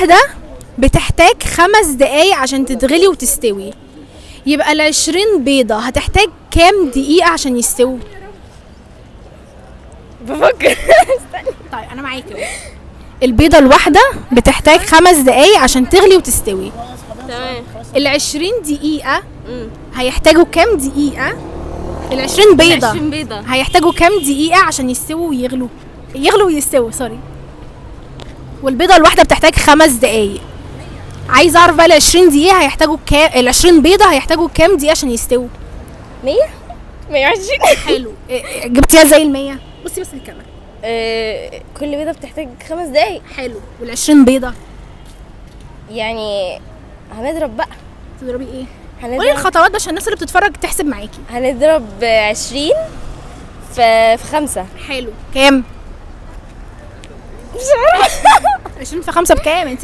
الواحدة بتحتاج 5 دقايق عشان تتغلي وتستوي، يبقى ال20 بيضة هتحتاج كام دقيقة عشان يستووا؟ بفكر. طيب انا معاكي اهو. البيضة الواحدة بتحتاج 5 دقايق عشان تغلي وتستوي. تمام. ال20 دقيقة هيحتاجوا كام دقيقة؟ ال20 بيضة 20 بيضة هيحتاجوا كام دقيقة عشان يستووا ويغلوا؟ يغلوا ويستووا، سوري. والبيضة الواحدة بتحتاج 5 دقايق. عايز اعرف بقى ال20 دقيقة هيحتاجوا كام، ال20 بيضة هيحتاجوا كام دقيقة عشان يستووا؟ 100 120. حلو. جبتيها زي ال100. بصي بس الكاميرا. كل بيضة بتحتاج 5 دقايق. حلو. وال20 بيضة يعني هنضرب بقى. تضربي ايه؟ قولي هنضرب الخطوات عشان الناس اللي بتتفرج تحسب معاكي. هنضرب 20 في 5. حلو. كام؟ مش عارفة. 20 في 5 بكام؟ انت